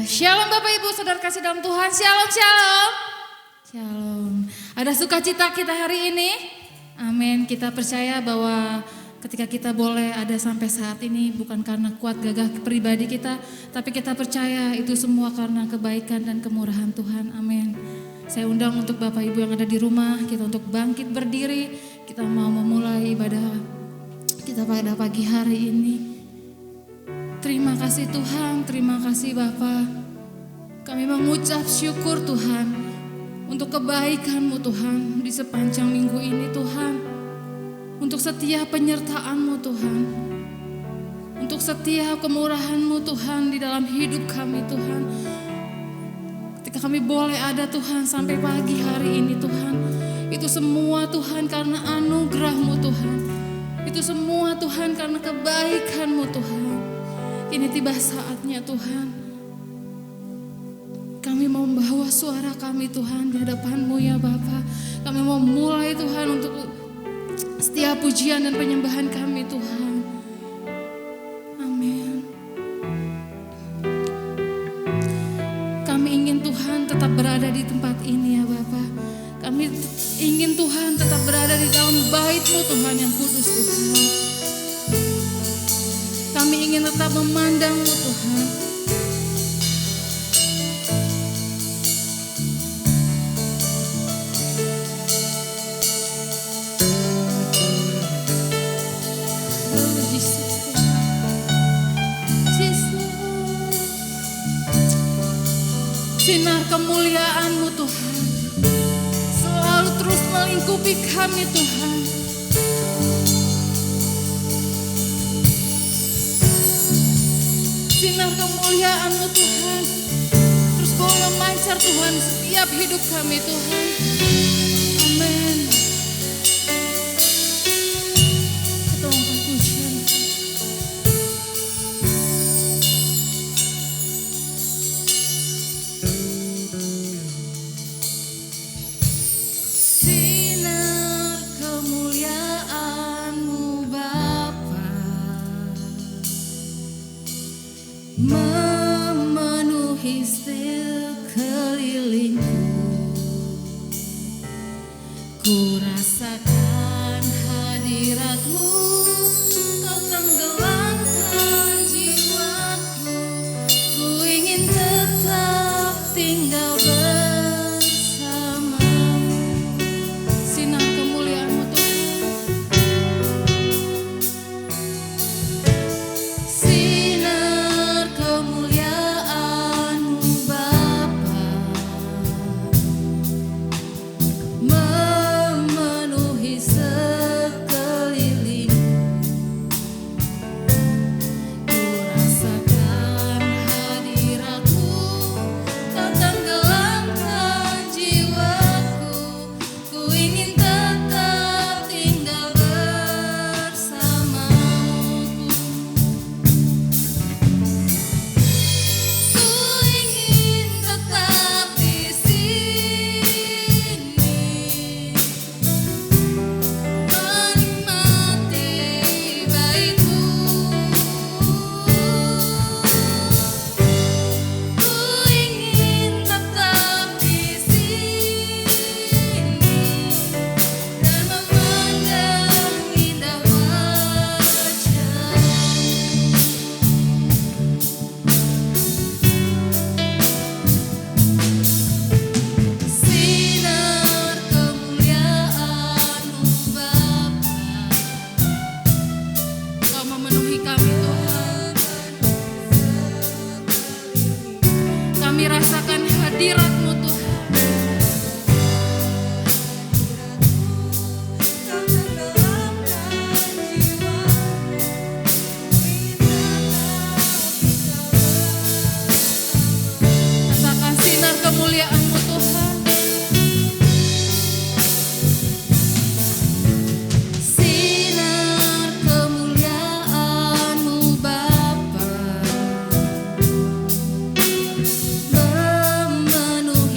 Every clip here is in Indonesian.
Shalom Bapak Ibu, Saudara kasih dalam Tuhan. Shalom, shalom. Shalom. Ada sukacita kita hari ini? Amin. Kita percaya bahwa ketika kita boleh ada sampai saat ini bukan karena kuat gagah pribadi kita, tapi kita percaya itu semua karena kebaikan dan kemurahan Tuhan. Amin. Saya undang untuk Bapak Ibu yang ada di rumah, kita untuk bangkit berdiri. Kita mau memulai ibadah kita pada pagi hari ini. Terima kasih Tuhan, terima kasih Bapa. Kami mengucap syukur Tuhan untuk kebaikan-Mu Tuhan di sepanjang minggu ini Tuhan. Untuk setiap penyertaan-Mu Tuhan. Untuk setiap kemurahan-Mu Tuhan di dalam hidup kami Tuhan. Ketika kami boleh ada Tuhan sampai pagi hari ini Tuhan. Itu semua Tuhan karena anugerah-Mu Tuhan. Itu semua Tuhan karena kebaikan-Mu Tuhan. Kini tiba saatnya Tuhan. Kami mau membawa suara kami Tuhan di hadapan-Mu ya Bapa. Kami mau mulai Tuhan untuk setiap pujian dan penyembahan kami Tuhan. Amin. Kami ingin Tuhan tetap berada di tempat ini ya Bapa. Kami ingin Tuhan tetap berada di dalam bait-Mu Tuhan yang kudus Tuhan. Kami ingin tetap memandang-Mu Tuhan. Sinar kemuliaan-Mu Tuhan selalu terus melingkupi kami Tuhan. Sinar kemuliaan-Mu Tuhan terus boleh memancar Tuhan setiap hidup kami Tuhan. Amin. Kita angkat pujian. Memenuhi sekelilingku, ku rasakan hadirat-Mu, Kau tenggelamkan jiwaku, ku ingin tetap tinggal bersama-Mu. Sinar kemuliaan-Mu Tuhan. Rasakan hadirat-Mu Tuhan. Rasakan sinar kemuliaan-Mu Tuhan. Memenuhi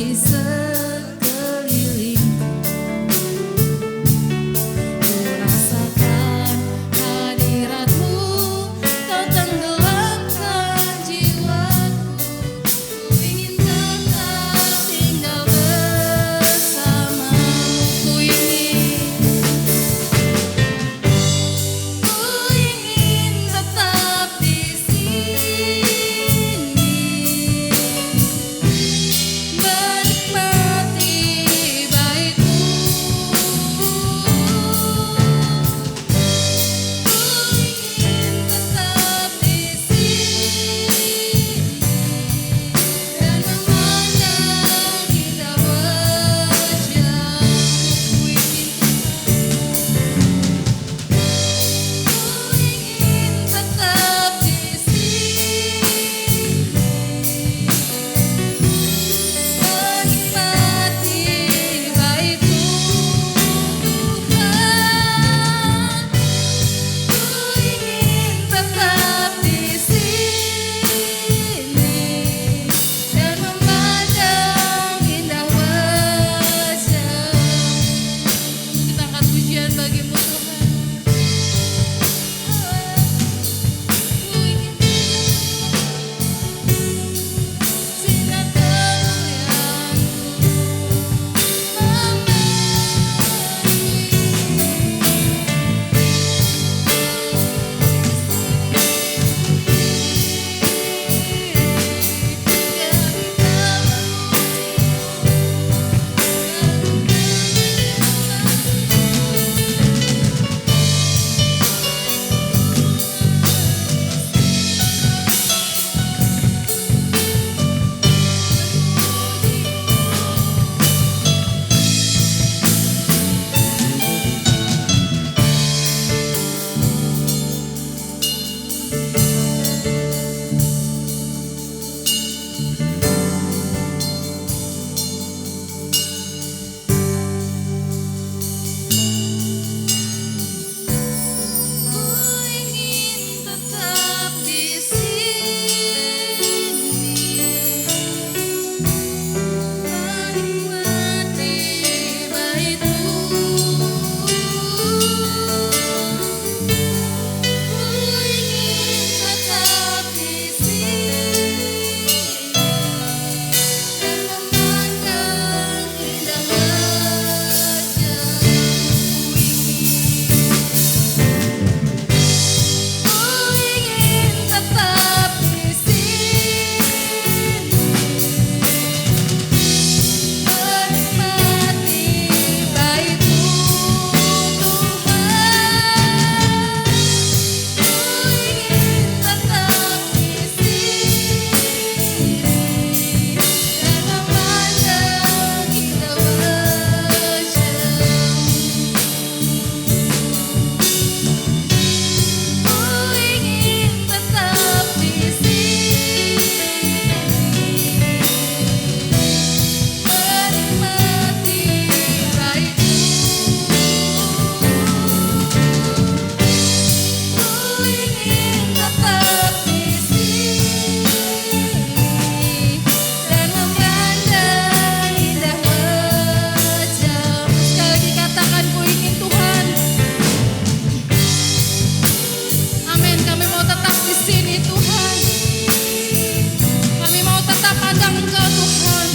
Engkau Tuhan.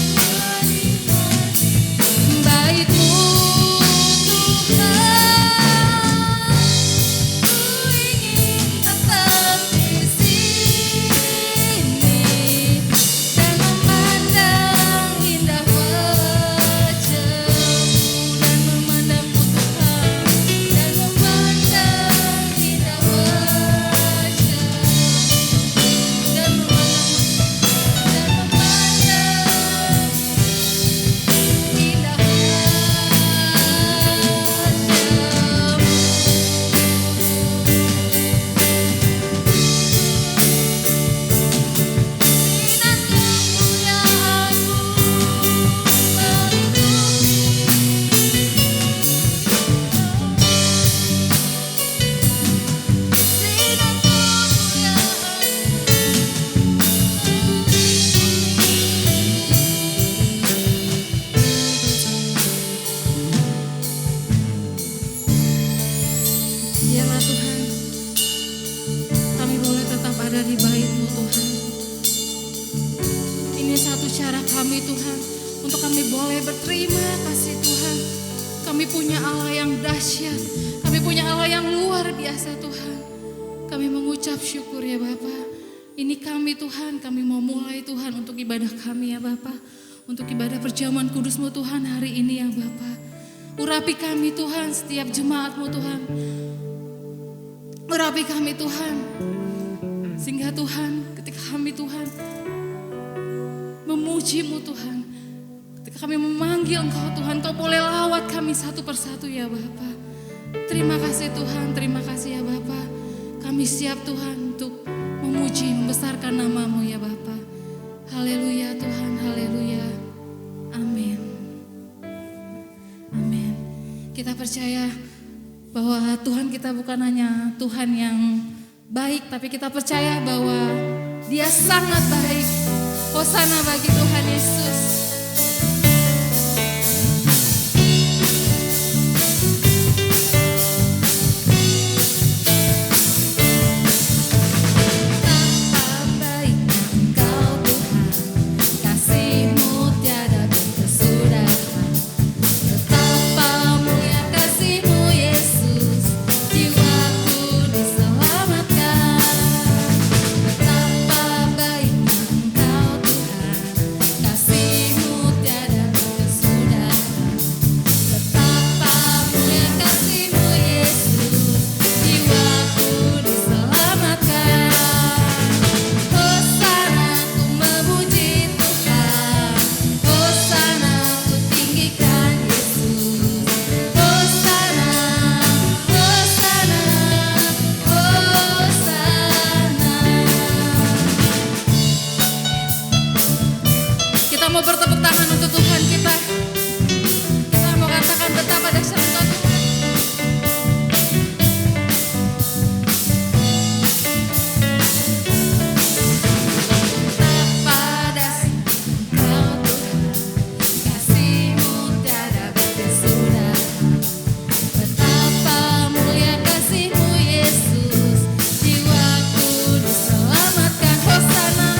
Bait-Mu Tuhan, ku ingin tetap di sini dan memandang indah wajah-Mu, dan memandang-Mu Tuhan, dan memandang indah wajah-Mu, dan biarlah Tuhan, kami boleh tetap ada di bait-Mu Tuhan. Ini satu cara kami Tuhan, untuk kami boleh berterima kasih Tuhan. Kami punya Allah yang dahsyat, kami punya Allah yang luar biasa Tuhan. Kami mengucap syukur ya Bapa. Ini kami Tuhan, kami mau mulai Tuhan untuk ibadah kami ya Bapa. Untuk ibadah perjamuan kudus-Mu Tuhan hari ini ya Bapa. Urapi kami Tuhan, setiap jemaat-Mu Tuhan. Urapi kami Tuhan, sehingga Tuhan ketika kami Tuhan memuji-Mu Tuhan, ketika kami memanggil Engkau Tuhan, Kau boleh lawat kami satu persatu ya Bapa. Terima kasih Tuhan, terima kasih ya Bapa. Kami siap Tuhan untuk memuji, membesarkan nama-Mu ya Bapa. Haleluya Tuhan, haleluya. Amin. Amin. Kita percaya bahwa Tuhan kita bukan hanya Tuhan yang baik, tapi kita percaya bahwa Dia sangat baik. Hosana bagi Tuhan Yesus. Mau bertepuk tangan untuk Tuhan kita. Kita mau katakan betapa dahsyat Engkau Tuhan. Betapa dahsyat Engkau Tuhan, kasih-Mu tiada berkesudahan. Betapa mulia kasih-Mu Yesus, jiwaku diselamatkan. Hosana.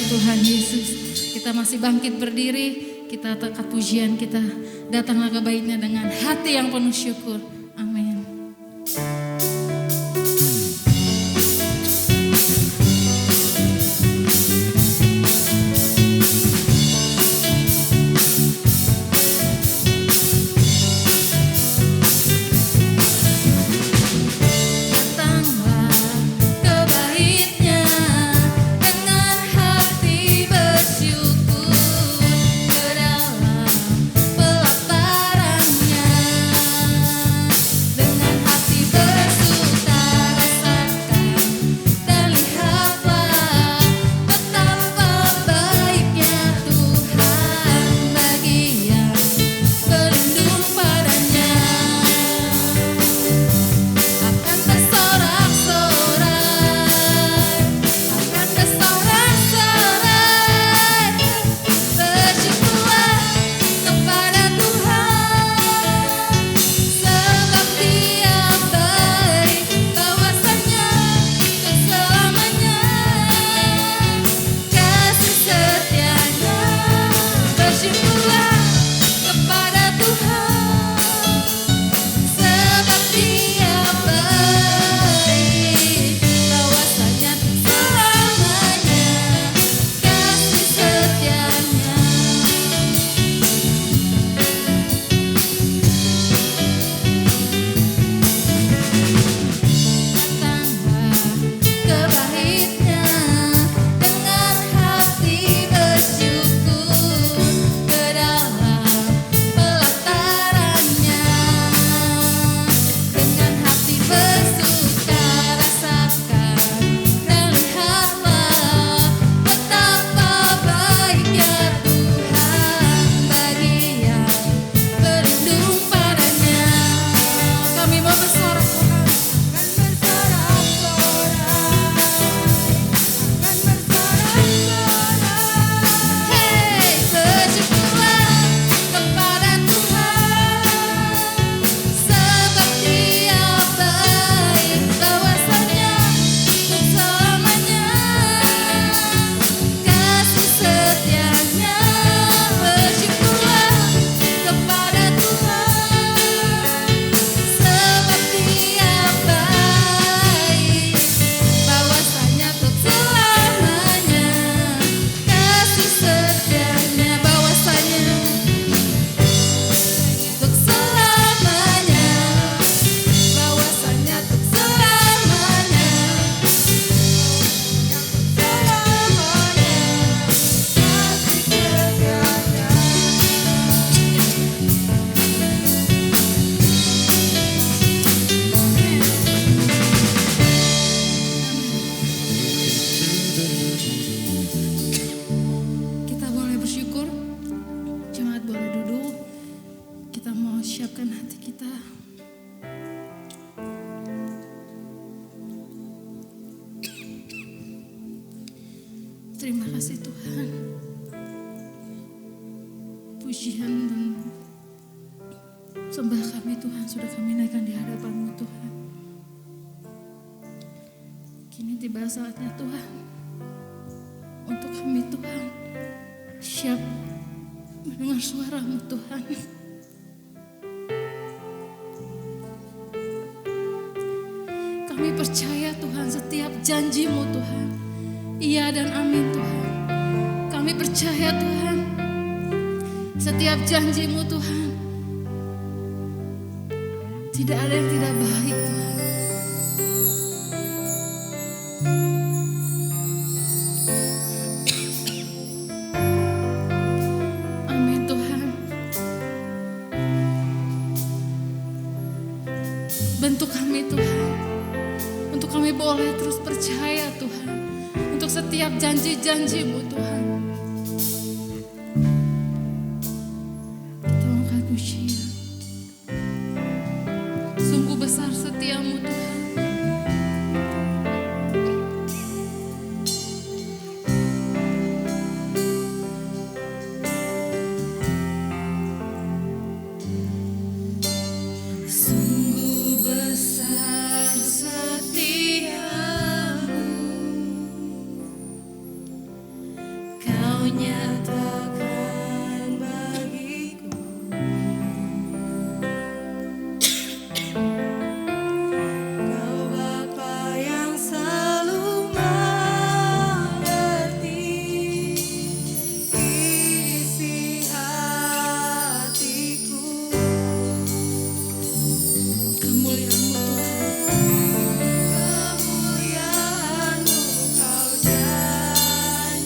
Tuhan Yesus, kita masih bangkit berdiri, kita angkat pujian, kita datanglah ke bait-Nya dengan hati yang penuh syukur. Amin. Datanglah ke bait-Nya dengan hati bersih. Tuhan. Pujian dan sembah kami Tuhan sudah kami naikkan di hadapan-Mu Tuhan. Kini tiba saatnya Tuhan untuk kami Tuhan siap mendengar suara-Mu Tuhan. Kami percaya Tuhan setiap janji-Mu Tuhan, iya dan amin Tuhan. Kami percaya Tuhan setiap janji-Mu Tuhan, tidak ada yang tidak baik Tuhan. Amin Tuhan. Bentuk kami Tuhan, untuk kami boleh terus percaya Tuhan, untuk setiap janji-janji-Mu Tuhan. Kita angkat pujian. Sungguh besar setia-Mu Tuhan. Sungguh besar setia-Mu, Kau nyatakan bagiku. Kau Bapa yang selalu mengerti isi hatiku. Kemuliaan-Mu Tuhan, kemuliaan-Mu Kau janjikan.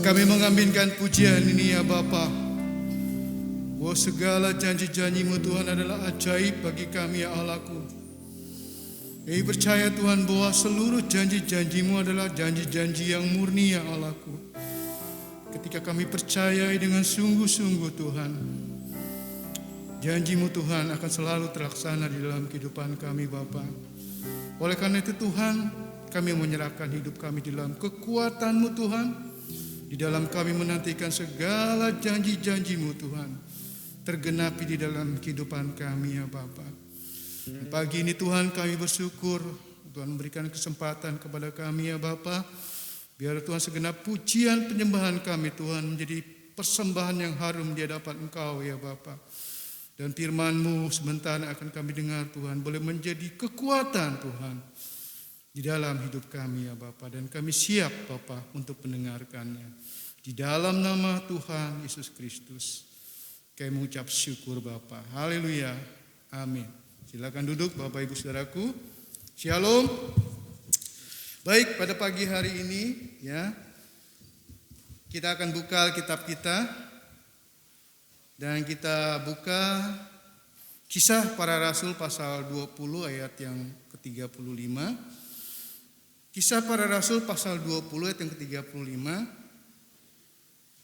Kami mengaminkan pujian ini ya Bapa, bahwa segala janji-janji-Mu Tuhan adalah ajaib bagi kami ya Allahku. Kami percaya Tuhan bahwa seluruh janji-janji-Mu adalah janji-janji yang murni ya Allahku. Ketika kami percaya dengan sungguh-sungguh Tuhan, janji-Mu Tuhan akan selalu terlaksana di dalam kehidupan kami Bapa. Oleh karena itu Tuhan, kami menyerahkan hidup kami di dalam kekuatan-Mu Tuhan. Di dalam kami menantikan segala janji-janji-Mu Tuhan tergenapi di dalam kehidupan kami ya Bapa. Pagi ini Tuhan kami bersyukur Tuhan memberikan kesempatan kepada kami ya Bapa. Biar Tuhan segenap pujian penyembahan kami Tuhan menjadi persembahan yang harum di hadapan Engkau ya Bapa. Dan firman-Mu sebentar akan kami dengar Tuhan boleh menjadi kekuatan Tuhan di dalam hidup kami ya Bapa. Dan kami siap Bapa untuk mendengarkannya. Di dalam nama Tuhan Yesus Kristus kami mengucap syukur Bapa. Haleluya. Amin. Silakan duduk Bapak Ibu Saudaraku. Shalom. Baik, pada pagi hari ini ya kita akan buka Alkitab kita. Dan kita buka Kisah Para Rasul pasal 20 ayat yang ke-35. Kisah Para Rasul pasal 20 ayat yang ke-35.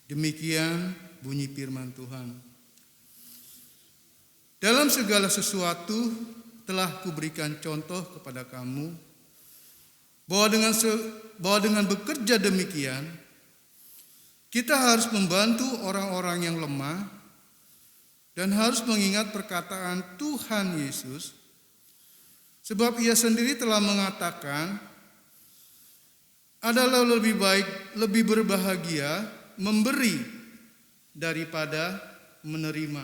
Demikian bunyi firman Tuhan. Dalam segala sesuatu telah kuberikan contoh kepada kamu, bahwa dengan bekerja demikian, kita harus membantu orang-orang yang lemah dan harus mengingat perkataan Tuhan Yesus, sebab Ia sendiri telah mengatakan, adalah lebih baik, lebih berbahagia memberi daripada menerima.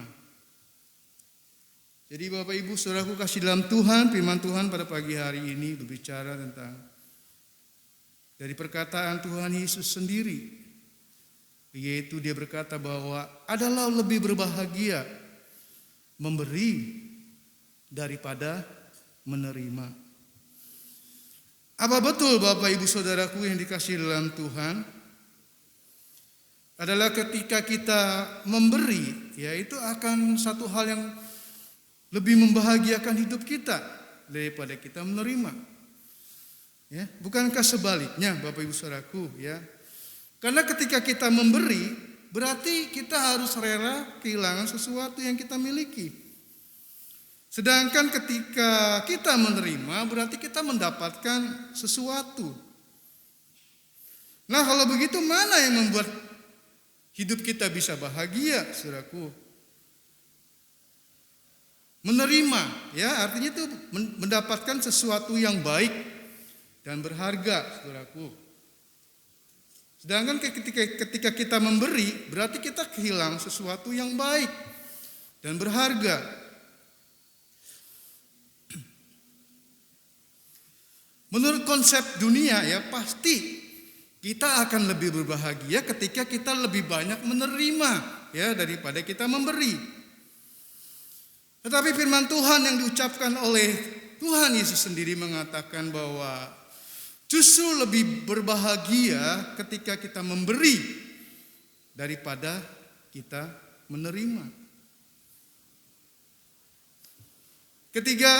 Jadi Bapak Ibu Saudaraku kasih dalam Tuhan, firman Tuhan pada pagi hari ini berbicara tentang dari perkataan Tuhan Yesus sendiri, yaitu Dia berkata bahwa adalah lebih berbahagia memberi daripada menerima. Apa betul Bapak Ibu Saudaraku yang dikasihi dalam Tuhan? Adalah ketika kita memberi, ya itu akan satu hal yang lebih membahagiakan hidup kita daripada kita menerima. Ya, bukankah sebaliknya Bapak Ibu Saudaraku ya? Karena ketika kita memberi, berarti kita harus rela kehilangan sesuatu yang kita miliki. Sedangkan ketika kita menerima berarti kita mendapatkan sesuatu. Nah, kalau begitu mana yang membuat hidup kita bisa bahagia, saudaraku? Menerima, ya, artinya itu mendapatkan sesuatu yang baik dan berharga, saudaraku. Sedangkan ketika kita memberi, berarti kita kehilangan sesuatu yang baik dan berharga. Menurut konsep dunia, ya, pasti kita akan lebih berbahagia ketika kita lebih banyak menerima, ya, daripada kita memberi. Tetapi firman Tuhan yang diucapkan oleh Tuhan Yesus sendiri mengatakan bahwa justru lebih berbahagia ketika kita memberi daripada kita menerima. Ketika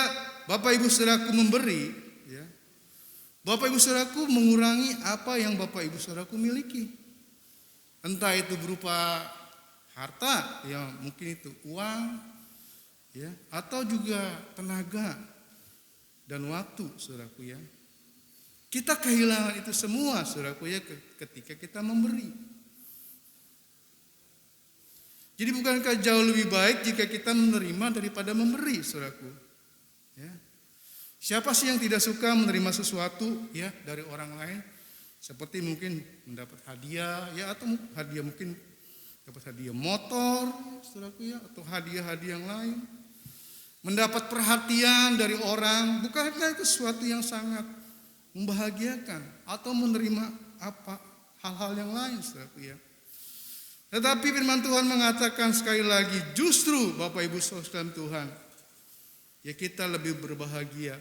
Bapak Ibu Saudaraku memberi, ya, Bapak Ibu Saudaraku mengurangi apa yang Bapak Ibu Saudaraku miliki. Entah itu berupa harta, ya mungkin itu uang, ya, atau juga tenaga dan waktu, saudaraku, ya. Kita kehilangan itu semua, saudaraku, ya, ketika kita memberi. Jadi bukankah jauh lebih baik jika kita menerima daripada memberi, saudaraku? Ya. Siapa sih yang tidak suka menerima sesuatu, ya, dari orang lain? Seperti mungkin mendapat hadiah, ya, atau hadiah mungkin dapat hadiah motor, saudaraku, ya, atau hadiah-hadiah yang lain. Mendapat perhatian dari orang, bukankah itu sesuatu yang sangat membahagiakan? Atau menerima apa hal-hal yang lain, saudaraku, ya. Tetapi firman Tuhan mengatakan sekali lagi, justru Bapak Ibu Saudara Tuhan, ya, kita lebih berbahagia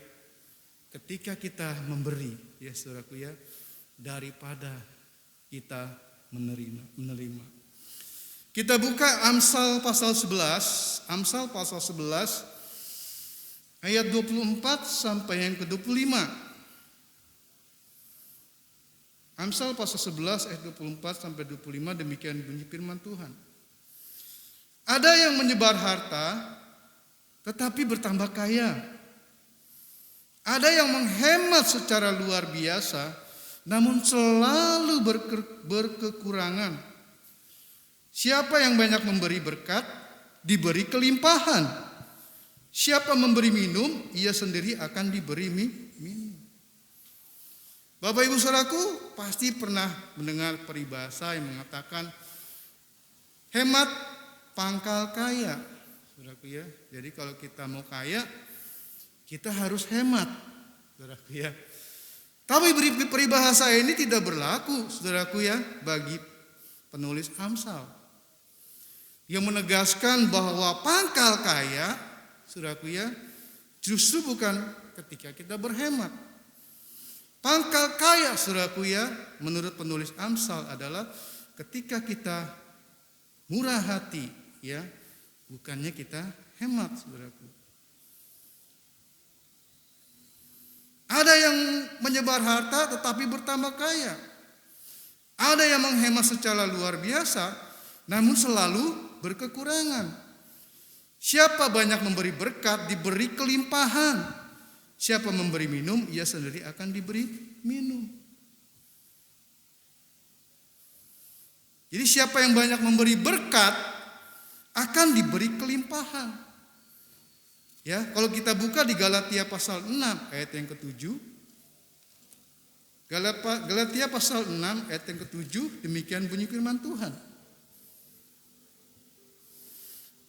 ketika kita memberi, ya, saudaraku, ya, daripada kita menerima. Kita buka Amsal pasal 11, ayat 24 sampai yang ke-25. Amsal pasal 11 ayat 24 sampai 25, demikian bunyi firman Tuhan. Ada yang menyebar harta tetapi bertambah kaya. Ada yang menghemat secara luar biasa namun selalu berkekurangan. Siapa yang banyak memberi berkat, diberi kelimpahan. Siapa memberi minum, ia sendiri akan diberi minum. Bapak Ibu Saudaraku pasti pernah mendengar peribahasa yang mengatakan hemat pangkal kaya. Saudaraku, ya. Jadi kalau kita mau kaya, kita harus hemat, saudaraku, ya. Tapi peribahasa ini tidak berlaku, saudaraku, ya, bagi penulis Amsal. Yang menegaskan bahwa pangkal kaya, saudaraku, ya, justru bukan ketika kita berhemat. Pangkal kaya, saudaraku, ya, menurut penulis Amsal adalah ketika kita murah hati, ya, bukannya kita hemat, saudaraku. Ada yang menyebar harta tetapi bertambah kaya. Ada yang menghemat secara luar biasa namun selalu berkekurangan. Siapa banyak memberi berkat, diberi kelimpahan. Siapa memberi minum, ia sendiri akan diberi minum. Jadi siapa yang banyak memberi berkat, akan diberi kelimpahan. Ya, kalau kita buka di Galatia pasal 6 ayat yang ke-7. Galatia pasal 6 ayat yang ke-7, demikian bunyi firman Tuhan.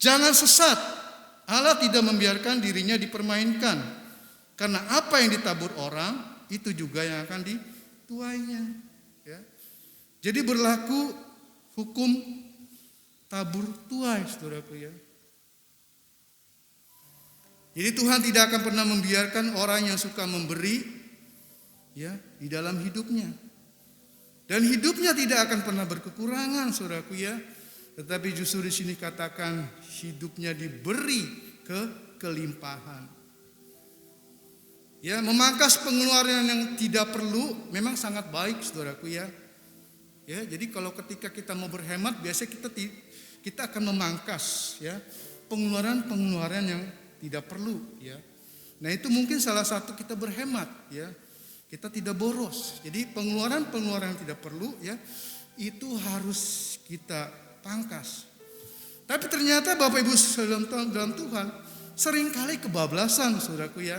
Jangan sesat, Allah tidak membiarkan dirinya dipermainkan. Karena apa yang ditabur orang, itu juga yang akan dituainya. Ya. Jadi berlaku hukum tabur tuai, saudaraku, ya. Jadi Tuhan tidak akan pernah membiarkan orang yang suka memberi, ya, di dalam hidupnya. Dan hidupnya tidak akan pernah berkekurangan, saudaraku, ya. Tetapi justru di sini katakan hidupnya diberi kelimpahan. Ya, memangkas pengeluaran yang tidak perlu memang sangat baik, saudaraku, ya. Ya, jadi kalau ketika kita mau berhemat, biasanya kita akan memangkas, ya, pengeluaran yang tidak perlu ya. Nah itu mungkin salah satu kita berhemat ya. Kita tidak boros. Jadi pengeluaran yang tidak perlu ya itu harus kita pangkas. Tapi ternyata Bapak Ibu dalam Tuhan seringkali kebablasan saudaraku ya.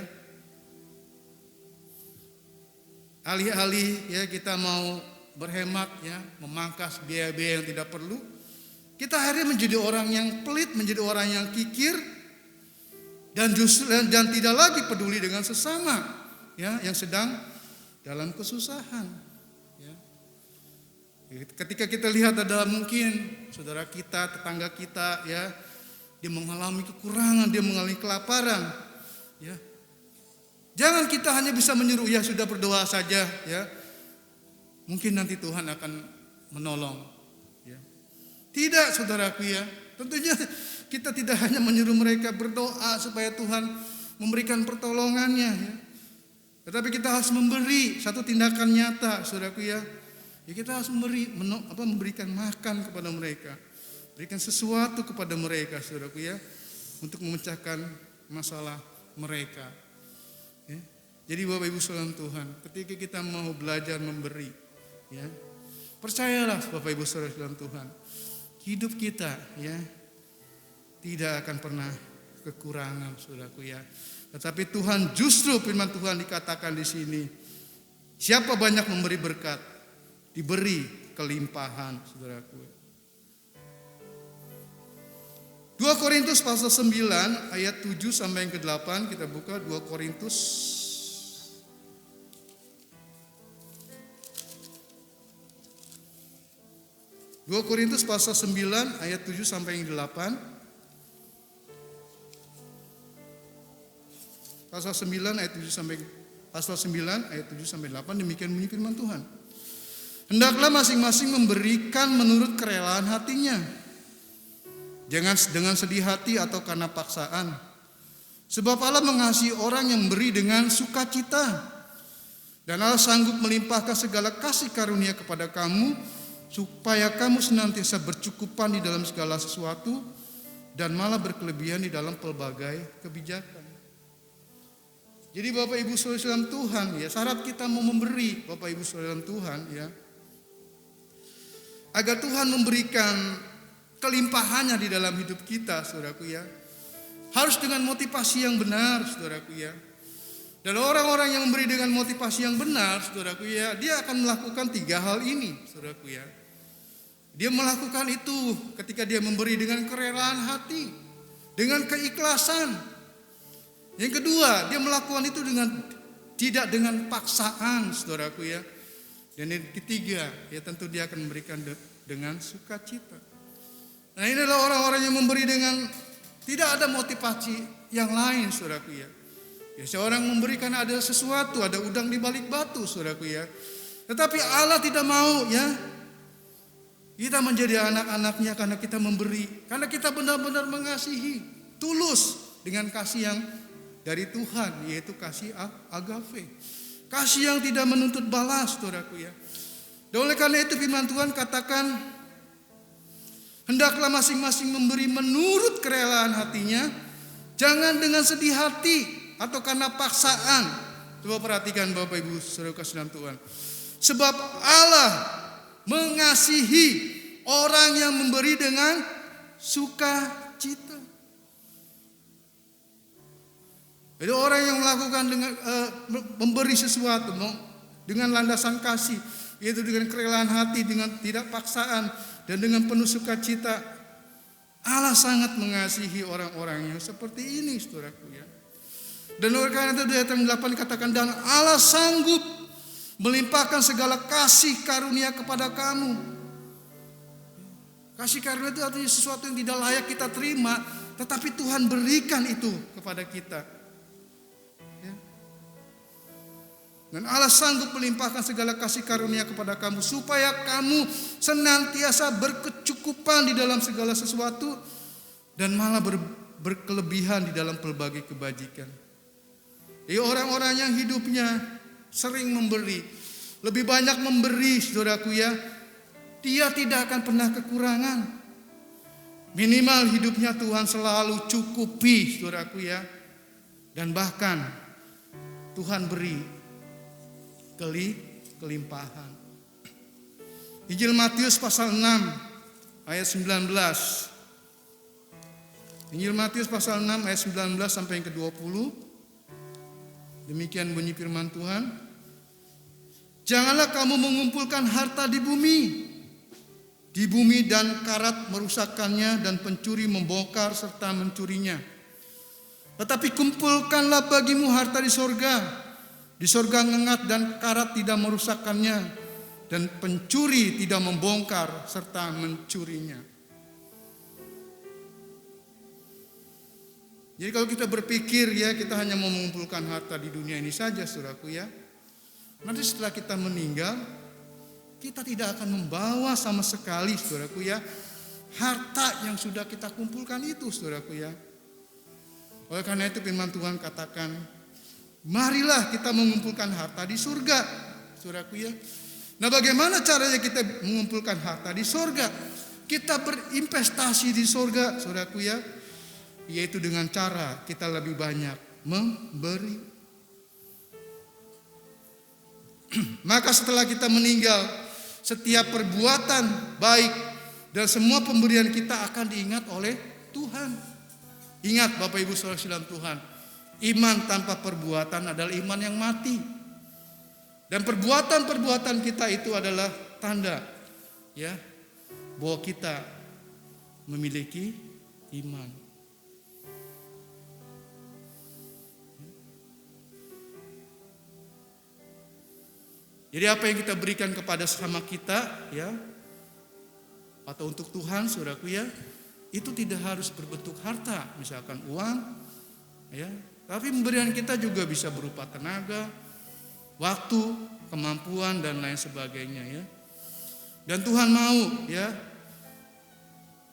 Alih-alih ya kita mau berhemat ya, memangkas biaya-biaya yang tidak perlu, kita akhirnya menjadi orang yang pelit, menjadi orang yang kikir, dan tidak lagi peduli dengan sesama ya yang sedang dalam kesusahan. Ya. Ketika kita lihat ada mungkin saudara kita, tetangga kita ya, dia mengalami kekurangan, dia mengalami kelaparan, ya. Jangan kita hanya bisa menyuruh ya sudah berdoa saja ya. Mungkin nanti Tuhan akan menolong ya. Tidak saudaraku ya. Tentunya kita tidak hanya menyuruh mereka berdoa supaya Tuhan memberikan pertolongannya ya. Tetapi kita harus memberi satu tindakan nyata saudaraku ya. Ya kita harus memberikan makan kepada mereka. Berikan sesuatu kepada mereka saudaraku ya. Untuk memecahkan masalah mereka. Ya. Jadi Bapak Ibu saudara Tuhan, ketika kita mau belajar memberi, ya, percayalah Bapak Ibu saudara Tuhan, hidup kita ya tidak akan pernah kekurangan saudaraku ya. Tetapi Tuhan justru firman Tuhan dikatakan di sini, siapa banyak memberi berkat, diberi kelimpahan saudaraku. 2 Korintus pasal 9 ayat 7 sampai yang ke-8 kita buka 2 Korintus. Dua Korintus pasal 9 ayat 7 sampai yang 8. Pasal 9 ayat 7 sampai 8 demikian bunyi firman Tuhan. Hendaklah masing-masing memberikan menurut kerelaan hatinya. Jangan dengan sedih hati atau karena paksaan. Sebab Allah mengasihi orang yang memberi dengan sukacita. Dan Allah sanggup melimpahkan segala kasih karunia kepada kamu, supaya kamu senantiasa bercukupan di dalam segala sesuatu, dan malah berkelebihan di dalam pelbagai kebijakan. Jadi Bapak Ibu saudara dalam Tuhan ya, syarat kita mau memberi Bapak Ibu saudara dalam Tuhan ya, agar Tuhan memberikan kelimpahannya di dalam hidup kita saudaraku ya, harus dengan motivasi yang benar saudaraku ya. Dan orang-orang yang memberi dengan motivasi yang benar saudaraku ya, dia akan melakukan 3 hal ini saudaraku ya. Dia melakukan itu ketika dia memberi dengan kerelaan hati, dengan keikhlasan. Yang kedua, dia melakukan itu tidak dengan paksaan saudaraku ya. Dan yang ketiga, ya tentu dia akan memberikan dengan sukacita. Nah ini adalah orang-orang yang memberi dengan tidak ada motivasi yang lain saudaraku ya. Ya seorang memberikan ada sesuatu, ada udang di balik batu saudaraku ya. Tetapi Allah tidak mau ya kita menjadi anak-anaknya karena kita memberi. Karena kita benar-benar mengasihi, tulus dengan kasih yang dari Tuhan, yaitu kasih agape. Kasih yang tidak menuntut balas saudaraku ya. Dan oleh karena itu firman Tuhan katakan, hendaklah masing-masing memberi menurut kerelaan hatinya, jangan dengan sedih hati atau karena paksaan. Coba perhatikan Bapak Ibu saudara kasih dalam Tuhan. Sebab Allah mengasihi orang yang memberi dengan sukacita. Jadi orang yang melakukan dengan memberi sesuatu dengan landasan kasih, yaitu dengan kerelaan hati, dengan tidak paksaan, dan dengan penuh sukacita, Allah sangat mengasihi orang-orang yang seperti ini saudaraku ya. Dan oleh karena itu di ayat 8 dikatakan, dan Allah sanggup melimpahkan segala kasih karunia kepada kamu. Kasih karunia itu artinya sesuatu yang tidak layak kita terima, tetapi Tuhan berikan itu kepada kita. Ya. Dan Allah sanggup melimpahkan segala kasih karunia kepada kamu, supaya kamu senantiasa berkecukupan di dalam segala sesuatu, dan malah berkelebihan di dalam pelbagai kebajikan. Jadi orang-orang yang hidupnya sering memberi, lebih banyak memberi saudaraku ya, dia tidak akan pernah kekurangan. Minimal hidupnya Tuhan selalu cukupi saudaraku ya. Dan bahkan Tuhan beri kelimpahan. Injil Matius pasal 6 ayat 19. Injil Matius pasal 6 ayat 19 sampai yang ke-20. Demikian bunyi firman Tuhan. Janganlah kamu mengumpulkan harta di bumi dan karat merusakkannya dan pencuri membongkar serta mencurinya. Tetapi kumpulkanlah bagimu harta di sorga. Di sorga ngengat dan karat tidak merusakkannya dan pencuri tidak membongkar serta mencurinya. Jadi kalau kita berpikir ya kita hanya mau mengumpulkan harta di dunia ini saja, saudaraku ya. Nanti setelah kita meninggal, kita tidak akan membawa sama sekali, saudaraku ya, harta yang sudah kita kumpulkan itu, saudaraku ya. Oleh karena itu firman Tuhan katakan, marilah kita mengumpulkan harta di surga, saudaraku ya. Nah, bagaimana caranya kita mengumpulkan harta di surga? Kita berinvestasi di surga, saudaraku ya. Yaitu dengan cara kita lebih banyak memberi. Maka setelah kita meninggal, setiap perbuatan baik dan semua pemberian kita akan diingat oleh Tuhan. Ingat Bapak Ibu Saudara dalam Tuhan, iman tanpa perbuatan adalah iman yang mati. Dan perbuatan-perbuatan kita itu adalah tanda ya bahwa kita memiliki iman. Jadi apa yang kita berikan kepada sesama kita ya atau untuk Tuhan, saudaraku ya, itu tidak harus berbentuk harta, misalkan uang ya, tapi pemberian kita juga bisa berupa tenaga, waktu, kemampuan dan lain sebagainya ya. Dan Tuhan mau ya.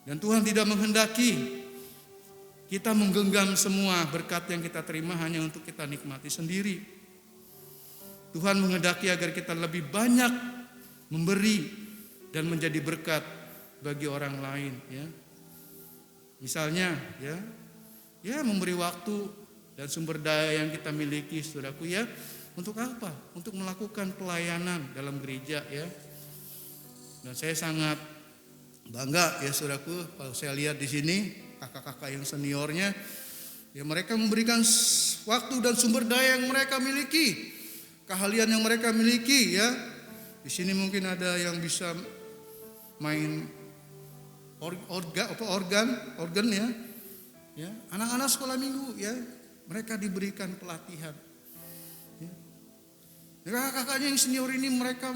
Dan Tuhan tidak menghendaki kita menggenggam semua berkat yang kita terima hanya untuk kita nikmati sendiri. Tuhan menghendaki agar kita lebih banyak memberi dan menjadi berkat bagi orang lain ya. Misalnya ya memberi waktu dan sumber daya yang kita miliki, saudaraku ya, untuk apa? Untuk melakukan pelayanan dalam gereja ya. Dan saya sangat bangga ya saudaraku kalau saya lihat di sini kakak-kakak yang seniornya ya, mereka memberikan waktu dan sumber daya yang mereka miliki. Keahlian yang mereka miliki ya. Di sini mungkin ada yang bisa main organ ya. Ya, anak-anak sekolah minggu ya, mereka diberikan pelatihan. Ya. Kakak-kakaknya yang senior ini mereka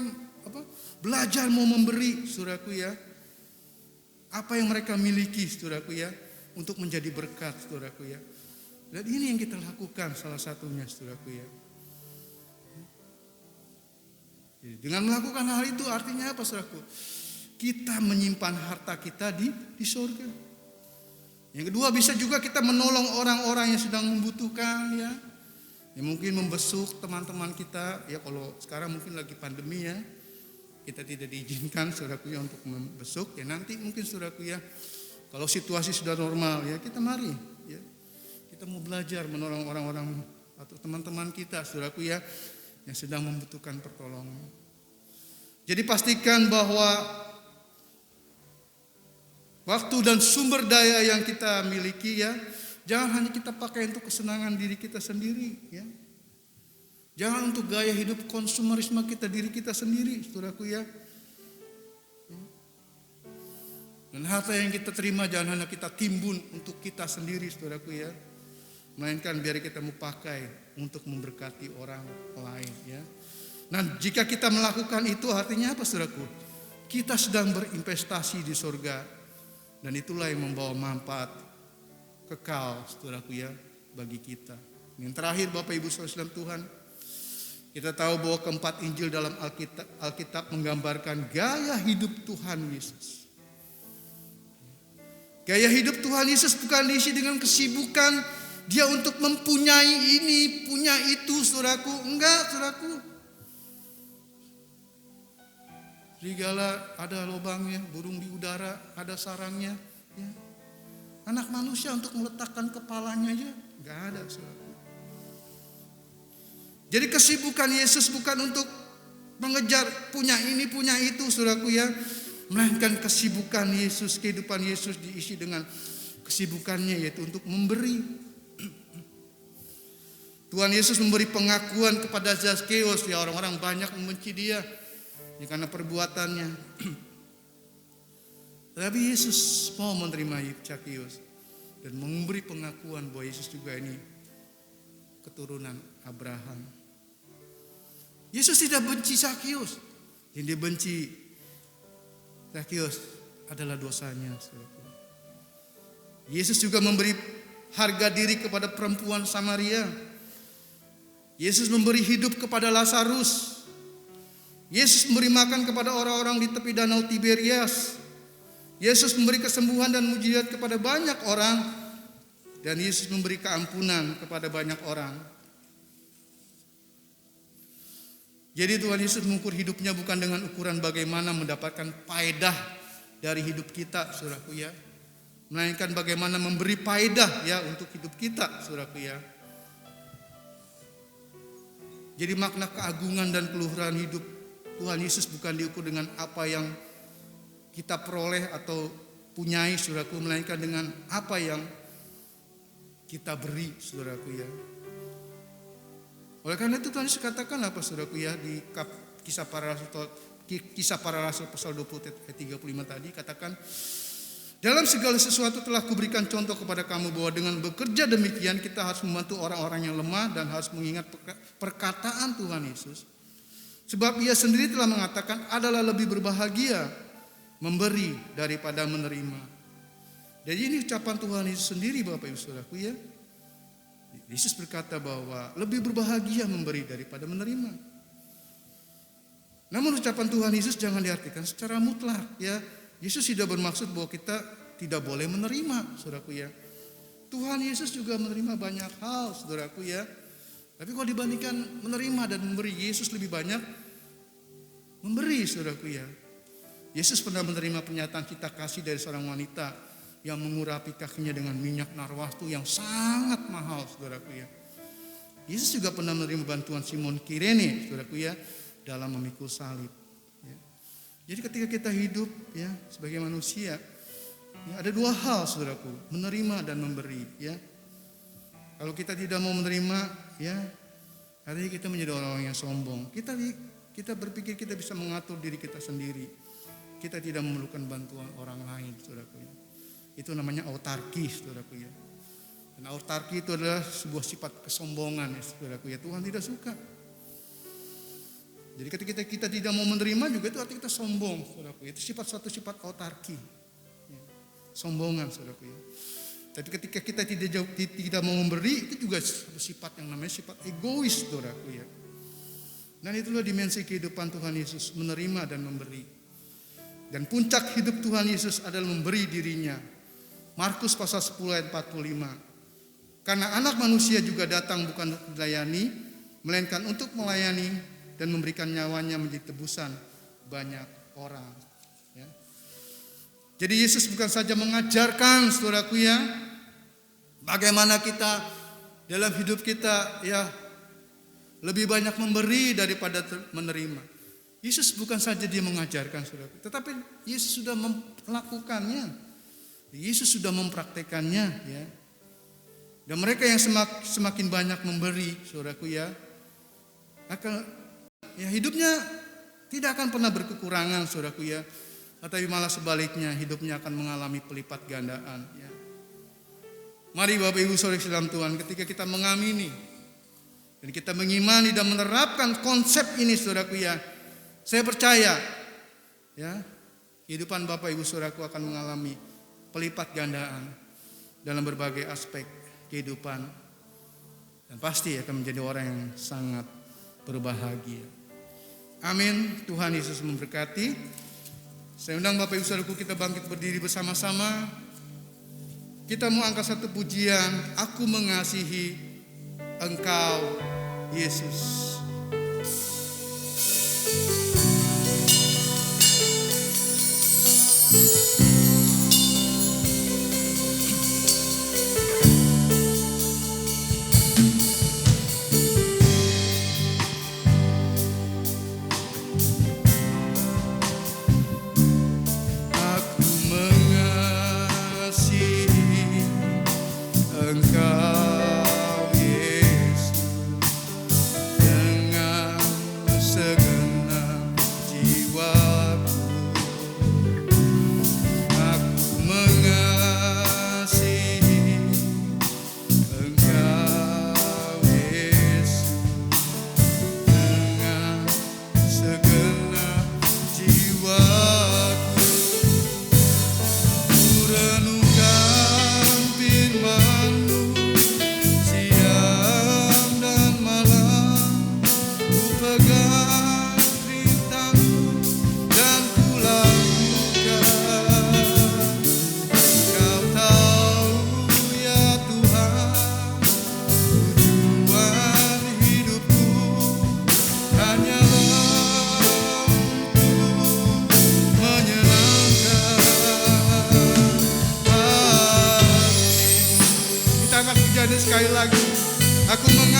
belajar mau memberi, saudaraku ya. Apa yang mereka miliki, saudaraku ya, untuk menjadi berkat, saudaraku ya. Dan ini yang kita lakukan salah satunya, saudaraku ya. Dengan melakukan hal itu artinya apa, saudaraku? Kita menyimpan harta kita di surga. Yang kedua, bisa juga kita menolong orang-orang yang sedang membutuhkan ya. Ya mungkin membesuk teman-teman kita ya, kalau sekarang mungkin lagi pandemi ya. Kita tidak diizinkan, saudaraku ya, untuk membesuk ya. Nanti mungkin, saudaraku ya, kalau situasi sudah normal ya, kita mari ya. Kita mau belajar menolong orang-orang atau teman-teman kita, saudaraku ya, yang sedang membutuhkan pertolongan. Jadi pastikan bahwa waktu dan sumber daya yang kita miliki ya, jangan hanya kita pakai untuk kesenangan diri kita sendiri ya. Jangan untuk gaya hidup konsumerisme kita diri kita sendiri, saudaraku ya. Dan harta yang kita terima jangan hanya kita timbun untuk kita sendiri, saudaraku ya. Melainkan biar kita mau pakai untuk memberkati orang lain ya. Nah, jika kita melakukan itu artinya apa, saudaraku? Kita sedang berinvestasi di surga. Dan itulah yang membawa manfaat kekal, saudaraku ya, bagi kita. Yang terakhir, Bapak Ibu Saudara Tuhan, kita tahu bahwa keempat Injil dalam Alkitab menggambarkan gaya hidup Tuhan Yesus. Gaya hidup Tuhan Yesus bukan diisi dengan kesibukan dia untuk mempunyai ini, punya itu, saudaraku. Enggak, saudaraku. Serigala ada lubangnya, burung di udara ada sarangnya. Ya. Anak manusia untuk meletakkan kepalanya aja enggak ada, saudaraku. Jadi kesibukan Yesus bukan untuk mengejar punya ini, punya itu, saudaraku ya. Melainkan kesibukan Yesus, kehidupan Yesus diisi dengan kesibukannya yaitu untuk memberi. Tuhan Yesus memberi pengakuan kepada Zakheus, ya orang-orang banyak membenci dia ya karena perbuatannya. Tapi Yesus mau menerima Zakheus dan memberi pengakuan bahwa Yesus juga ini keturunan Abraham. Yesus tidak benci Zakheus. Yang dia benci Zakheus adalah dosanya. Yesus juga memberi harga diri kepada perempuan Samaria. Yesus memberi hidup kepada Lazarus. Yesus memberi makan kepada orang-orang di tepi danau Tiberias. Yesus memberi kesembuhan dan mujizat kepada banyak orang. Dan Yesus memberi keampunan kepada banyak orang. Jadi Tuhan Yesus mengukur hidupnya bukan dengan ukuran bagaimana mendapatkan faedah dari hidup kita, saudaraku ya. Melainkan bagaimana memberi faedah ya untuk hidup kita, saudaraku ya. Jadi makna keagungan dan keluhuran hidup Tuhan Yesus bukan diukur dengan apa yang kita peroleh atau punyai, saudaraku, melainkan dengan apa yang kita beri, saudaraku ya. Oleh karena itu Tuhan Yesus katakan apa, saudaraku ya, di kisah para rasul pasal 20 ayat 35 tadi katakan, dalam segala sesuatu telah kuberikan contoh kepada kamu bahwa dengan bekerja demikian kita harus membantu orang-orang yang lemah dan harus mengingat perkataan Tuhan Yesus. Sebab ia sendiri telah mengatakan adalah lebih berbahagia memberi daripada menerima. Jadi ini ucapan Tuhan Yesus sendiri, Bapak Ibu Saudaraku ya. Yesus berkata bahwa lebih berbahagia memberi daripada menerima. Namun ucapan Tuhan Yesus jangan diartikan secara mutlak ya. Yesus tidak bermaksud bahwa kita tidak boleh menerima, saudaraku ya. Tuhan Yesus juga menerima banyak hal, saudaraku ya. Tapi kalau dibandingkan menerima dan memberi, Yesus lebih banyak memberi, saudaraku ya. Yesus pernah menerima pernyataan cinta kasih dari seorang wanita yang mengurapi kakinya dengan minyak narwastu yang sangat mahal, saudaraku ya. Yesus juga pernah menerima bantuan Simon Kirene, saudaraku ya, dalam memikul salib. Ya. Jadi ketika kita hidup ya sebagai manusia, ya, ada dua hal, saudaraku, menerima dan memberi. Ya. Kalau kita tidak mau menerima, ya, artinya kita menjadi orang-orang yang sombong. Kita berpikir kita bisa mengatur diri kita sendiri. Kita tidak memerlukan bantuan orang lain, saudaraku ya. Itu namanya autarki, saudaraku ya. Dan autarki itu adalah sebuah sifat kesombongan ya, saudaraku ya. Tuhan tidak suka. Jadi ketika kita tidak mau menerima juga itu artinya kita sombong, saudaraku. Itu satu sifat autarki. Ya. Sombongan, saudaraku ya. Tapi ketika kita tidak mau memberi, itu juga satu sifat yang namanya sifat egois, saudaraku ya. Dan itulah dimensi kehidupan Tuhan Yesus, menerima dan memberi. Dan puncak hidup Tuhan Yesus adalah memberi dirinya. Markus pasal 10 ayat 45. Karena anak manusia juga datang bukan untuk dilayani, melainkan untuk melayani dan memberikan nyawanya menjadi tebusan banyak orang. Ya. Jadi Yesus bukan saja mengajarkan, saudaraku ya, bagaimana kita dalam hidup kita ya lebih banyak memberi daripada menerima. Yesus bukan saja dia mengajarkan, saudaraku, tetapi Yesus sudah melakukannya. Yesus sudah mempraktekannya ya. Dan mereka yang semakin banyak memberi, saudaraku ya, akan ya hidupnya tidak akan pernah berkekurangan, saudaraku ya. Tetapi malah sebaliknya hidupnya akan mengalami pelipat gandaan ya. Mari Bapak Ibu Saudara dalam Tuhan, ketika kita mengamini dan kita mengimani dan menerapkan konsep ini, saudaraku ya, saya percaya ya, kehidupan Bapak Ibu Saudaraku akan mengalami pelipat gandaan dalam berbagai aspek kehidupan dan pasti akan menjadi orang yang sangat berbahagia. Amin. Tuhan Yesus memberkati. Saya undang Bapak Ibu Saudaraku kita bangkit berdiri bersama-sama. Kita mau angkat satu pujian, Aku Mengasihi Engkau Yesus.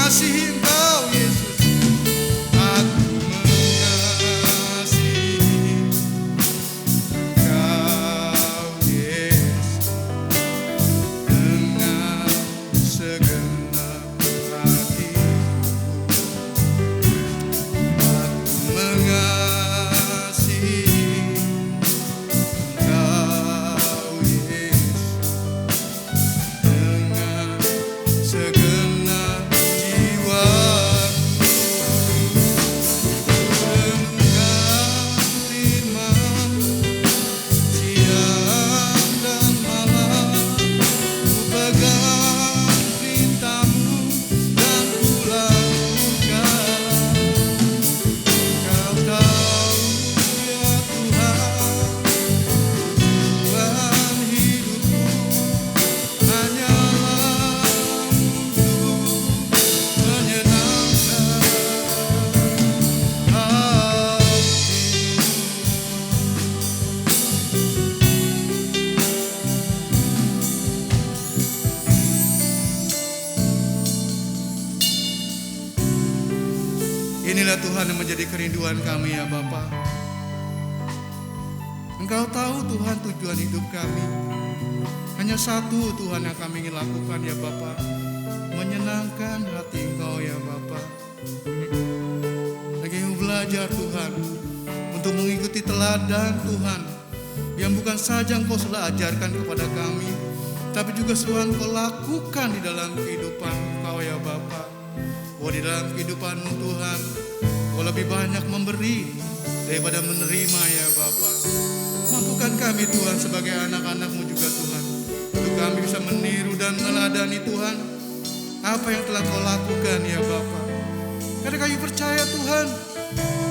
mengasihi Engkau Yesus. Aku mengasihi Engkau Yesus dengan segenap hatiku. Aku mengasihi Engkau Yesus dengan segenap jiwaku. Renungkan firman-Mu siang dan malam, ku pegang perintah-Mu dan ku lakukan. Kau tahu ya Tuhan, tujuan hidupku hanyalah untuk menyenangkan hatimu. Inilah Tuhan yang menjadi kerinduan kami ya Bapa. Engkau tahu Tuhan tujuan hidup kami. Hanya satu Tuhan yang kami ingin lakukan ya Bapa, menyenangkan hati Engkau ya Bapa. Lagi mau belajar Tuhan untuk mengikuti teladan Tuhan yang bukan saja Engkau sudah ajarkan kepada kami, tapi juga Tuhan Engkau lakukan di dalam kehidupan Engkau ya Bapa. Oh, di dalam kehidupan-Mu Tuhan, Engkau lebih banyak memberi daripada menerima ya Bapa. Mampukan kami Tuhan sebagai anak-anak-Mu juga Tuhan, untuk kami bisa meniru dan meneladani Tuhan apa yang telah Kau lakukan ya Bapa. Karena kami percaya Tuhan,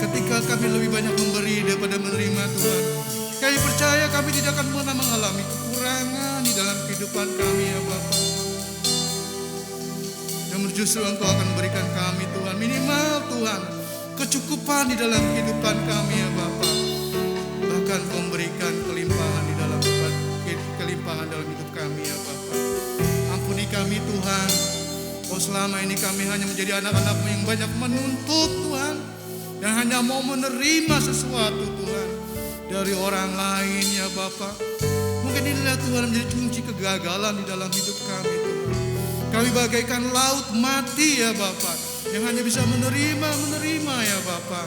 ketika kami lebih banyak memberi daripada menerima Tuhan, kami percaya kami tidak akan pernah mengalami kekurangan di dalam kehidupan kami ya Bapa. Yang justru Engkau akan memberikan kami Tuhan, minimal Tuhan, kecukupan di dalam kehidupan kami ya Bapa. Bahkan Kau memberikan kelimpahan di dalam kelimpahan dalam hidup kami ya Bapa. Ampuni kami Tuhan. Oh, selama ini kami hanya menjadi anak-anak-Mu yang banyak menuntut Tuhan, dan hanya mau menerima sesuatu Tuhan dari orang lain ya Bapa. Mungkin inilah Tuhan menjadi kunci kegagalan di dalam hidup kami Tuhan. Kami bagaikan laut mati ya Bapa, yang hanya bisa menerima ya Bapa.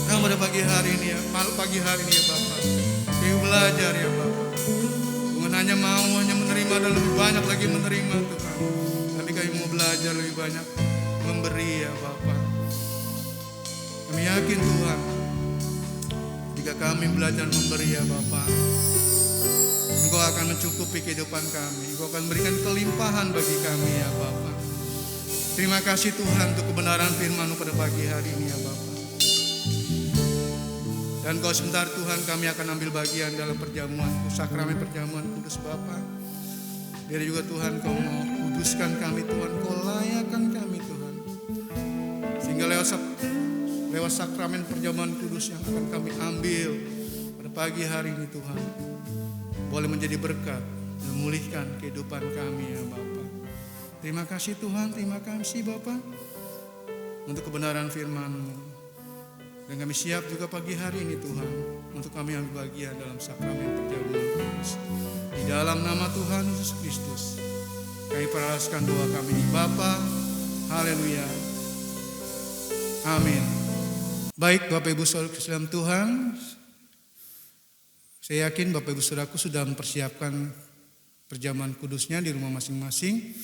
Nah, pada pagi hari ini ya Bapa, kami belajar ya Bapa. Bukan hanya menerima dan lebih banyak lagi menerima Tuhan, tapi kami mau belajar lebih banyak memberi ya Bapa. Kami yakin Tuhan, jika kami belajar memberi ya Bapa, Engkau akan mencukupi kehidupan kami. Engkau akan berikan kelimpahan bagi kami ya Bapa. Terima kasih Tuhan untuk kebenaran firman-Mu pada pagi hari ini ya Bapa. Dan Kau sebentar Tuhan, kami akan ambil bagian dalam perjamuan, sakramen perjamuan kudus Bapa. Biar juga Tuhan Kau mau kuduskan kami Tuhan, Kau layakkan kami Tuhan. Sehingga lewat sakramen perjamuan kudus yang akan kami ambil pada pagi hari ini Tuhan, boleh menjadi berkat dan memulihkan kehidupan kami ya Bapa. Terima kasih Tuhan, terima kasih Bapa untuk kebenaran firman-Mu. Dan kami siap juga pagi hari ini Tuhan, untuk kami ambil bagian dalam sakramen perjamuan kudus. Di dalam nama Tuhan Yesus Kristus, kami perahaskan doa kami di Bapa. Haleluya. Amin. Baik Bapak Ibu Saudara dalam Tuhan, saya yakin Bapak Ibu Saudaraku sudah mempersiapkan perjamuan kudusnya di rumah masing-masing.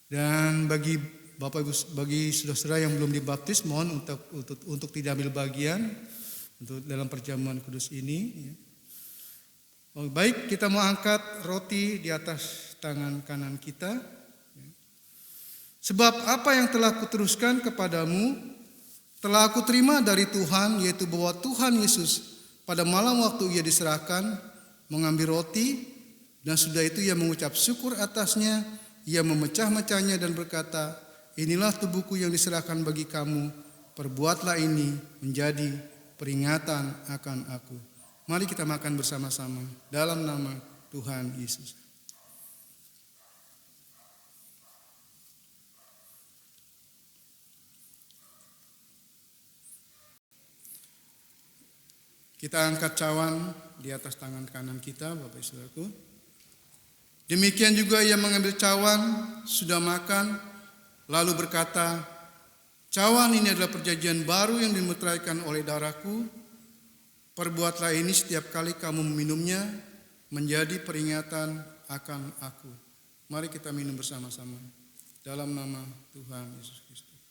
Dan bagi Bapak Ibu, bagi saudara-saudara yang belum dibaptis, mohon untuk tidak ambil bagian untuk dalam perjamuan kudus ini. Oh, baik, kita mau angkat roti di atas tangan kanan kita. Sebab apa yang telah kuteruskan kepadamu telah aku terima dari Tuhan, yaitu bahwa Tuhan Yesus pada malam waktu Ia diserahkan mengambil roti, dan sudah itu Ia mengucap syukur atasnya, Ia memecah-mecahnya dan berkata, inilah tubuhku yang diserahkan bagi kamu, perbuatlah ini menjadi peringatan akan aku. Mari kita makan bersama-sama dalam nama Tuhan Yesus. Kita angkat cawan di atas tangan kanan kita, Bapak Ibu Saudaraku. Demikian juga ia mengambil cawan, sudah makan, lalu berkata, cawan ini adalah perjanjian baru yang dimeteraikan oleh darahku. Perbuatlah ini setiap kali kamu meminumnya, menjadi peringatan akan aku. Mari kita minum bersama-sama dalam nama Tuhan Yesus Kristus.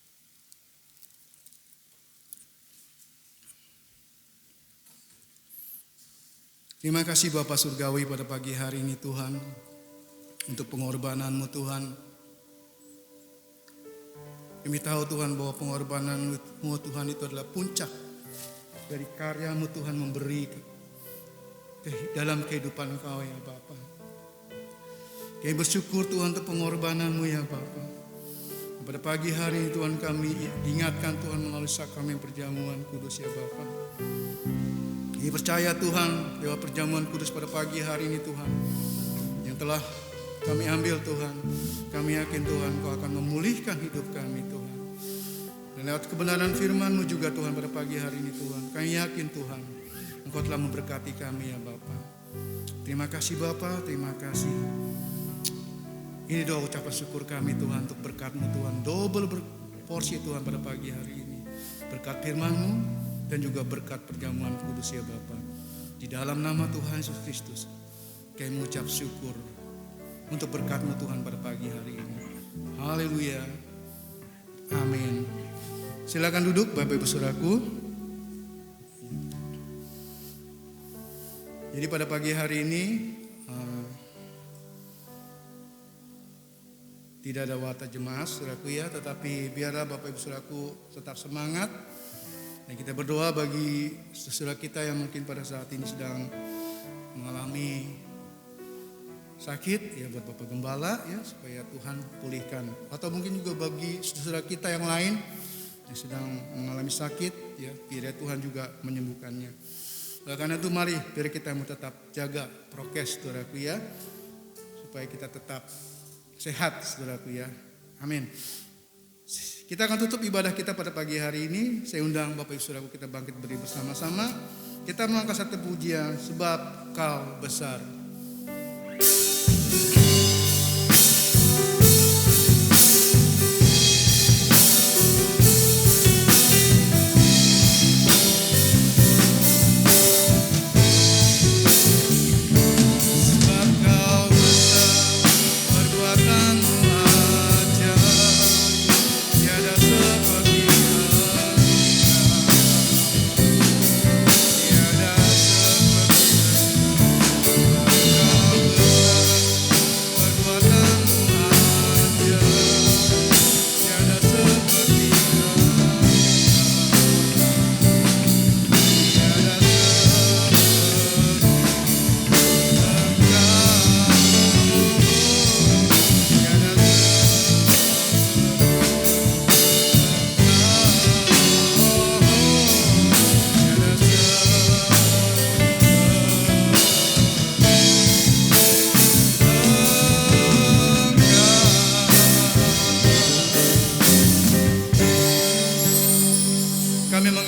Terima kasih Bapa Surgawi pada pagi hari ini Tuhan, untuk pengorbanan-Mu Tuhan. Kami tahu Tuhan bahwa pengorbanan-Mu Tuhan itu adalah puncak dari karya-Mu Tuhan memberi dalam kehidupan Engkau ya Bapa. Kami bersyukur Tuhan untuk pengorbanan-Mu ya Bapa. Pada pagi hari ini Tuhan kami diingatkan Tuhan melalui sakramen perjamuan kudus ya Bapa. Kami percaya Tuhan lewat perjamuan kudus pada pagi hari ini Tuhan yang telah kami ambil Tuhan, kami yakin Tuhan Kau akan memulihkan hidup kami Tuhan. Dan lewat kebenaran firman-Mu juga Tuhan pada pagi hari ini Tuhan, kami yakin Tuhan Engkau telah memberkati kami ya Bapa. Terima kasih Bapa, terima kasih. Ini doa ucapan syukur kami Tuhan untuk berkat-Mu Tuhan, double berporsi Tuhan pada pagi hari ini. Berkat firman-Mu dan juga berkat perjamuan kudus ya Bapa. Di dalam nama Tuhan Yesus Kristus, kami mengucap syukur untuk berkat-Mu Tuhan pada pagi hari ini. Haleluya. Amin. Silakan duduk Bapak Ibu Saudaraku. Jadi pada pagi hari ini tidak ada wata jemaat Saudaraku ya, tetapi biarlah Bapak Ibu Saudaraku tetap semangat. Dan kita berdoa bagi saudara kita yang mungkin pada saat ini sedang mengalami sakit ya, buat Bapak Gembala ya, supaya Tuhan pulihkan. Atau mungkin juga bagi saudara kita yang lain yang sedang mengalami sakit ya, kiranya Tuhan juga menyembuhkannya. Oleh karena itu mari biar kita mau tetap jaga prokes saudaraku ya, supaya kita tetap sehat saudaraku ya. Amin. Kita akan tutup ibadah kita pada pagi hari ini. Saya undang Bapak Ibu Saudaraku kita bangkit berdiri bersama-sama. Kita mengangkat satu pujian, sebab Kau besar.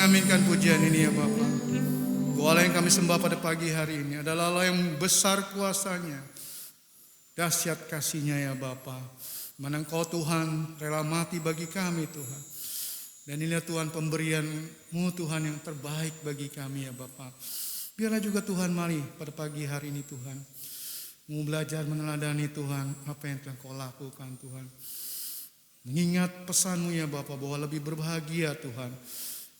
Mengaminkan pujian ini ya Bapa. Allah yang kami sembah pada pagi hari ini adalah Allah yang besar kuasanya, dahsyat kasihnya ya Bapa. Mana Engkau Tuhan rela mati bagi kami Tuhan. Dan inilah Tuhan pemberian-Mu Tuhan yang terbaik bagi kami ya Bapa. Biarlah juga Tuhan mari pada pagi hari ini Tuhan, mau belajar meneladani Tuhan apa yang telah Kau lakukan Tuhan. Mengingat pesan-Mu ya Bapa bahwa lebih berbahagia Tuhan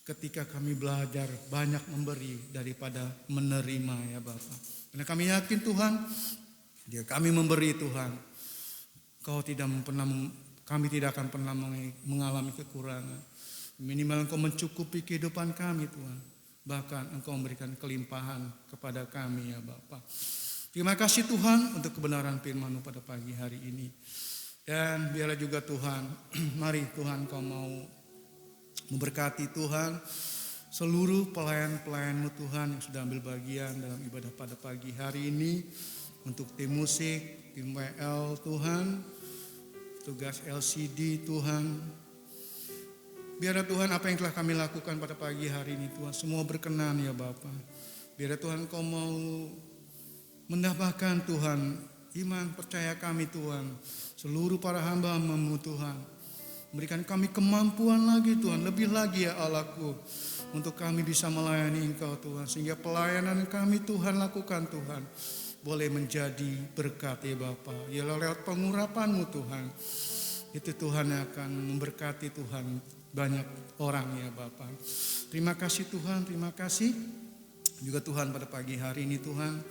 ketika kami belajar banyak memberi daripada menerima ya Bapa. Karena kami yakin Tuhan, jika kami memberi Tuhan, kami tidak akan pernah mengalami kekurangan. Minimal Engkau mencukupi kehidupan kami Tuhan. Bahkan Engkau memberikan kelimpahan kepada kami ya Bapa. Terima kasih Tuhan untuk kebenaran firman-Mu pada pagi hari ini. Dan biarlah juga Tuhan, mari Tuhan Kau mau memberkati Tuhan seluruh pelayan-pelayan-Mu Tuhan yang sudah ambil bagian dalam ibadah pada pagi hari ini. Untuk tim musik, tim WL Tuhan, tugas LCD Tuhan. Biarlah Tuhan apa yang telah kami lakukan pada pagi hari ini Tuhan semua berkenan ya Bapa. Biar Tuhan Kau mau menambahkan Tuhan iman percaya kami Tuhan, seluruh para hamba-Mu Tuhan. Berikan kami kemampuan lagi Tuhan, lebih lagi ya Allahku, untuk kami bisa melayani Engkau Tuhan. Sehingga pelayanan kami Tuhan lakukan Tuhan, boleh menjadi berkat ya Bapa. Ya lewat pengurapan-Mu Tuhan, itu Tuhan akan memberkati Tuhan banyak orang ya Bapa. Terima kasih Tuhan, terima kasih. Juga Tuhan pada pagi hari ini Tuhan,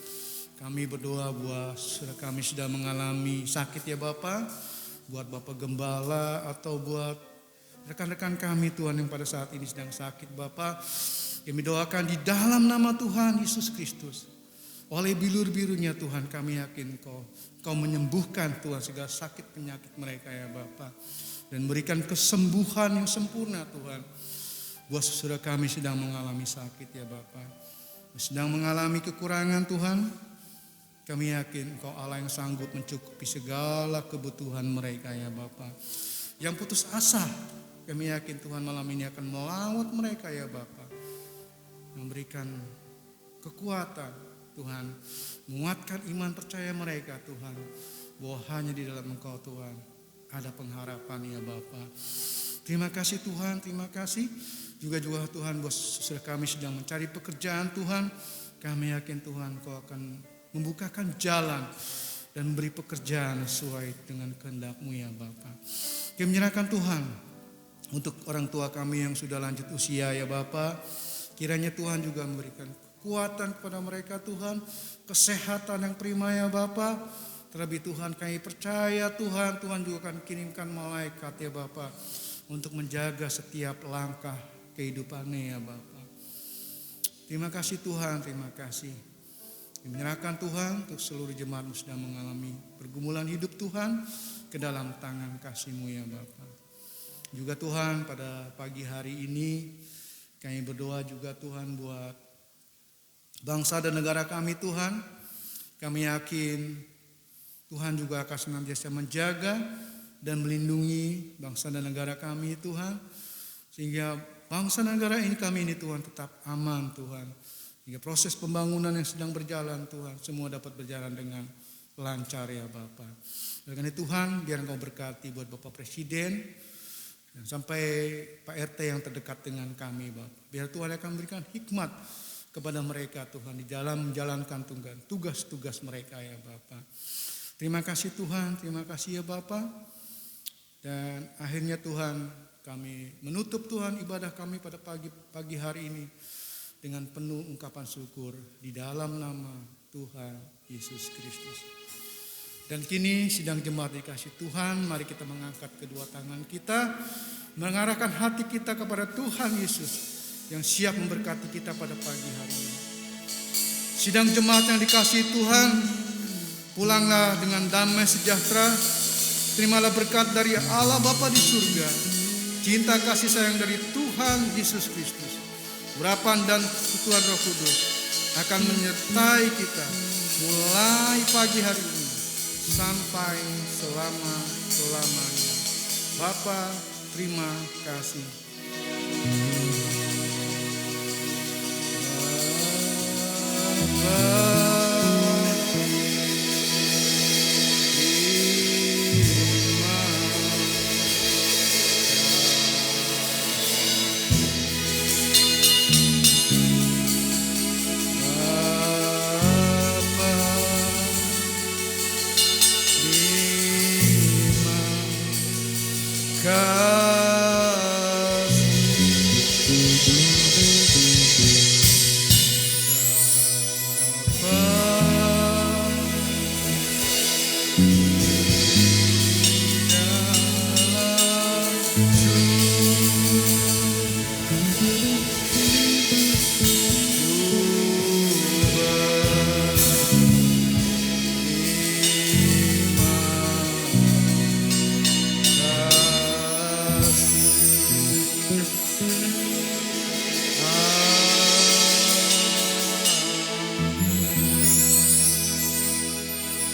kami berdoa buat saudara kami sudah mengalami sakit ya Bapa, buat Bapak Gembala atau buat rekan-rekan kami Tuhan yang pada saat ini sedang sakit Bapa. Kami doakan di dalam nama Tuhan Yesus Kristus, oleh bilur-birunya Tuhan kami yakin Kau menyembuhkan Tuhan segala sakit penyakit mereka ya Bapa, dan berikan kesembuhan yang sempurna Tuhan buat saudara kami sedang mengalami sakit ya Bapa, sedang mengalami kekurangan Tuhan. Kami yakin Engkau Allah yang sanggup mencukupi segala kebutuhan mereka ya Bapa. Yang putus asa, kami yakin Tuhan malam ini akan melawat mereka ya Bapa, memberikan kekuatan Tuhan, menguatkan iman percaya mereka Tuhan, bahwa hanya di dalam Engkau Tuhan ada pengharapan ya Bapa. Terima kasih Tuhan, terima kasih. Juga Tuhan buat saudara kami sedang mencari pekerjaan Tuhan. Kami yakin Tuhan Kau akan membukakan jalan dan beri pekerjaan sesuai dengan kehendak-Mu ya Bapa. Kami menyerahkan Tuhan untuk orang tua kami yang sudah lanjut usia ya Bapa. Kiranya Tuhan juga memberikan kekuatan kepada mereka Tuhan, kesehatan yang prima ya Bapa. Terlebih Tuhan kami percaya Tuhan juga akan kirimkan malaikat ya Bapa untuk menjaga setiap langkah kehidupannya ya Bapa. Terima kasih Tuhan, terima kasih. Menyerahkan Tuhan untuk seluruh jemaat-Mu sedang mengalami pergumulan hidup Tuhan ke dalam tangan kasih-Mu ya Bapa. Juga Tuhan pada pagi hari ini kami berdoa juga Tuhan buat bangsa dan negara kami Tuhan. Kami yakin Tuhan juga akan senantiasa menjaga dan melindungi bangsa dan negara kami Tuhan. Sehingga bangsa dan negara ini kami ini Tuhan tetap aman Tuhan. Hingga proses pembangunan yang sedang berjalan Tuhan, semua dapat berjalan dengan lancar ya Bapa. Oleh Tuhan, biar Engkau berkati buat Bapak Presiden dan sampai Pak RT yang terdekat dengan kami Bapak. Biar Tuhan akan memberikan hikmat kepada mereka Tuhan di dalam menjalankan tugas-tugas mereka ya Bapa. Terima kasih Tuhan, terima kasih ya Bapa. Dan akhirnya Tuhan, kami menutup Tuhan ibadah kami pada pagi hari ini dengan penuh ungkapan syukur di dalam nama Tuhan Yesus Kristus. Dan kini sidang jemaat dikasih Tuhan, mari kita mengangkat kedua tangan kita, mengarahkan hati kita kepada Tuhan Yesus yang siap memberkati kita pada pagi hari ini. Sidang jemaat yang dikasih Tuhan, pulanglah dengan damai sejahtera, terimalah berkat dari Allah Bapa di surga, cinta kasih sayang dari Tuhan Yesus Kristus, urapan dan persekutuan Roh Kudus akan menyertai kita mulai pagi hari ini sampai selama-lamanya. Bapa, terima kasih. Bapa,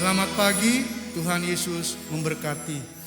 selamat pagi, Tuhan Yesus memberkati.